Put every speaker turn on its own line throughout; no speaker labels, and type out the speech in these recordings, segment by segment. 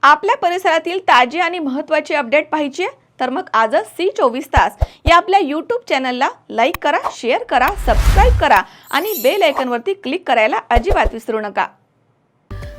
आपल्या परिसरातील ताजी आणि महत्त्वाची अपडेट पाहिजे आहे तर मग आजच C24 या आपल्या YouTube चॅनलला लाईक करा, शेअर करा, सबस्क्राइब करा आणि बेल आयकॉनवरती क्लिक करायला अजिबात विसरू नका।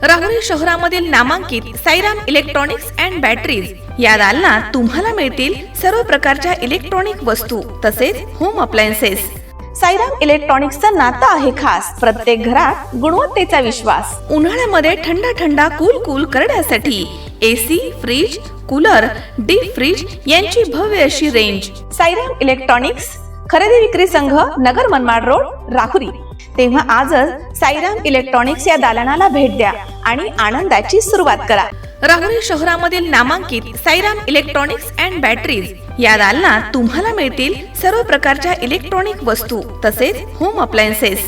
राहुरी शहरामधील नामांकित साईराम इलेक्ट्रॉनिक्स अँड बॅटरीज या दालनात तुम्हाला मिळतील सर्व प्रकारच्या इलेक्ट्रॉनिक वस्तू तसेच होम अप्लायन्सेस। साईराम इलेक्ट्रॉनिक्सचं नातं आहे खास, प्रत्येक घरात गुणवत्तेचा विश्वास। उन्हाळ्यामध्ये थंड कूल करण्यासाठी AC, fridge, cooler, deep freeze यांची भव्य अशी रेंज। साईराम इलेक्ट्रॉनिक्स खरेदी विक्री संघ, नगर मनमाड रोड, राहुरी। तेव्हा आजच साईराम इलेक्ट्रॉनिक्स या दालनाला भेट द्या आणि आनंदाची सुरुवात करा। राहुरी शहरामधील नामांकित साईराम इलेक्ट्रॉनिक्स अँड बॅटरीज या दालनात तुम्हाला मिळतील सर्व प्रकारच्या इलेक्ट्रॉनिक वस्तू तसेच होम अप्लायन्सेस।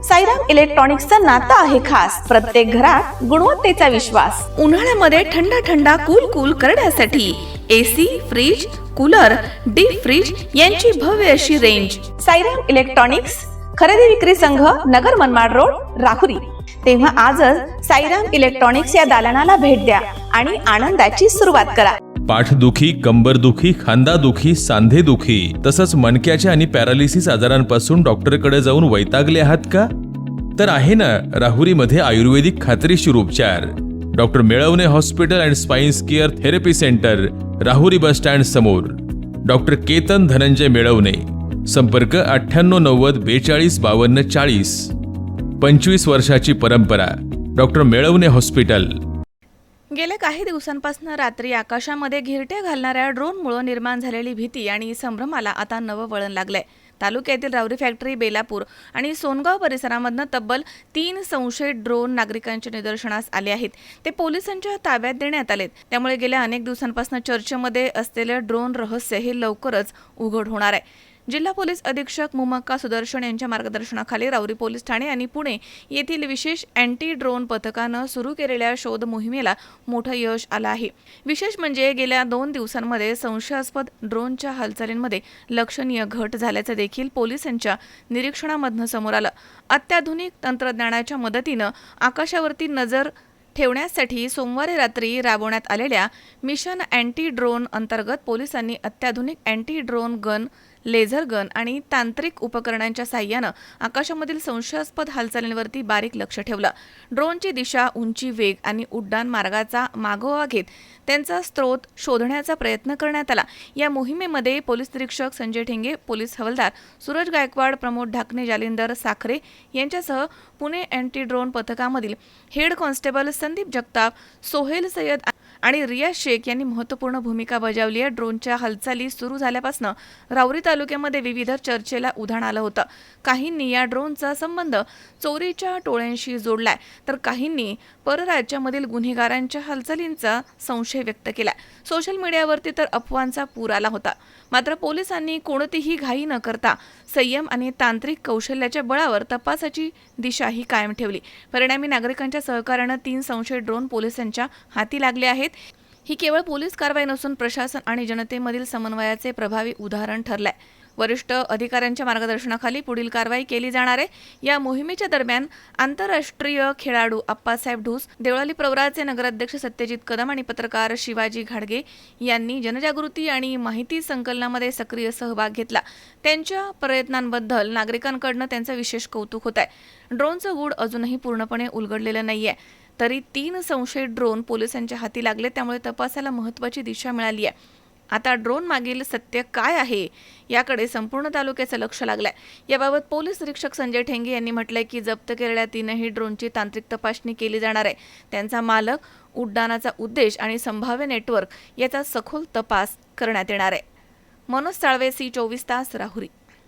साईराम इलेक्ट्रॉनिक्सचं नातं आहे खास, प्रत्येक घरात गुणवत्तेचा विश्वास। उन्हाळ्यामध्ये थंड कूल करण्यासाठी AC, fridge, cooler, deep freeze यांची भव्य अशी रेंज। साईराम इलेक्ट्रॉनिक्स खरेदी विक्री संघ, नगर मनमाड रोड, राहुरी। तेव्हा आजच साईराम इलेक्ट्रॉनिक्स या दालनाला भेट द्या आणि आनंदाची सुरुवात करा।
पाठदुखी, कंबरदुखी, खांदादुखी, सांधेदुखी तसंच मणक्याच्या आणि पॅरालिसिस आजारांपासून डॉक्टरकडे जाऊन वैतागले आहात का? तर आहे ना राहुरीमध्ये आयुर्वेदिक खात्रीशीर उपचार। Doctor Melavane hospital and spines care therapy centre, Rahuri bus stand समोर। डॉक्टर केतन धनंजय मेळवणे, संपर्क 9890 42 52 40। 25 वर्षाची परंपरा, डॉक्टर मेळवणे हॉस्पिटल।
गेल्या काही दिवसांपासून रात्री आकाशामध्ये घिरट्या घालणाऱ्या ड्रोनमुळे निर्माण झालेली भीती आणि संभ्रमाला आता नवं वळण लागलंय। तालुक्यातील राहुरी फॅक्टरी, बेलापूर आणि सोनगाव परिसरामधून तब्बल 3 संशयित ड्रोन नागरिकांच्या निदर्शनास आले आहेत। ते पोलिसांच्या ताब्यात देण्यात आलेत। त्यामुळे गेल्या अनेक दिवसांपासून चर्चेमध्ये असलेले ड्रोन रहस्य हे लवकरच उघड होणार आहे। जिल्हा पोलीस अधीक्षक मुमक्का सुदर्शन यांच्या मार्गदर्शनाखाली राहुरी पोलीस ठाणे आणि पुणे येथील विशेष अँटी ड्रोन पथकानं सुरू केलेल्या शोध मोहिमेला मोठं यश आलं आहे। विशेष म्हणजे गेल्या 2 दिवसांमध्ये संशयास्पद ड्रोनच्या हालचालींमध्ये लक्षणीय घट झाल्याचं देखील पोलिसांच्या निरीक्षणामधनं समोर आलं। अत्याधुनिक तंत्रज्ञानाच्या मदतीनं आकाशावरती नजर ठेवण्यासाठी सोमवारी रात्री राबवण्यात आलेल्या मिशन अँटी ड्रोन अंतर्गत पोलिसांनी अत्याधुनिक anti drone gun, laser gun आणि तांत्रिक उपकरणांच्या साहाय्यानं आकाशामधील संशयास्पद हालचालींवरती बारीक लक्ष ठेवलं। ड्रोनची दिशा, उंची, वेग आणि उड्डाण मार्गाचा मागोवा घेत त्यांचा स्रोत शोधण्याचा प्रयत्न करण्यात आला। या मोहिमेमध्ये पोलीस निरीक्षक संजय ठेंगे, पोलीस हवालदार सूरज गायकवाड, प्रमोद ढाकणे, जालिंदर साखरे यांच्यासह पुणे अँटी ड्रोन पथकामधील हेड कॉन्स्टेबल संदीप जगताप, सोहेल सय्यद आणि रियाज शेख यांनी महत्त्वपूर्ण भूमिका बजावली आहे। ड्रोनच्या हालचाली सुरू झाल्यापासून राहुरी तालुक्यामध्ये विविध चर्चेला उधाण आलं होतं। काहींनी या ड्रोनचा संबंध चोरीच्या टोळ्यांशी जोडलाय, तर काहींनी परराज्यामधील गुन्हेगारांच्या हालचालींचा संशय व्यक्त केला। सोशल मीडियावरती तर अफवांचा पूर आला होता। मात्र पोलिसांनी कोणतीही घाई न करता संयम आणि तांत्रिक कौशल्याच्या बळावर तपासाची दिशाही कायम ठेवली। परिणामी नागरिकांच्या सहकार्यानं 3 संशयित ड्रोन पोलिसांच्या हाती लागले आहेत। ही केवळ पोलीस कारवाई नसून प्रशासन आणि जनतेमधील समन्वयाचे प्रभावी उदाहरण ठरलंय। वरिष्ठ अधिकाऱ्यांच्या मार्गदर्शनाखाली पुढील कारवाई केली जाणार आहे। या मोहिमेच्या दरम्यान आंतरराष्ट्रीय खेळाडू आप्पासाहेब ढूस, देवळाली प्रवराचे नगराध्यक्ष सत्यजित कदम आणि पत्रकार शिवाजी घाडगे यांनी जनजागृती आणि माहिती संकलनामध्ये सक्रिय सहभाग घेतला। त्यांच्या प्रयत्नांबद्दल नागरिकांकडून त्यांचं विशेष कौतुक होत आहे। ड्रोनचं गूढ अजूनही पूर्णपणे उलगडलेलं नाहीये, तरी 3 संशयित ड्रोन पोलिसांच्या हाती लागले, त्यामुळे तपासाला महत्त्वाची दिशा मिळाली आहे। आता ड्रोन मागील सत्य काय आहे याकडे संपूर्ण तालुक्याचं लक्ष लागलंय। याबाबत पोलीस निरीक्षक संजय ठेंगे यांनी म्हटलंय की जप्त केलेल्या 3ही ड्रोनची तांत्रिक तपासणी केली जाणार आहे। त्यांचा मालक, उड्डाणाचा उद्देश आणि संभाव्य नेटवर्क याचा सखोल तपास करण्यात येणार आहे। मनोज साळवे, C24 राहुरी।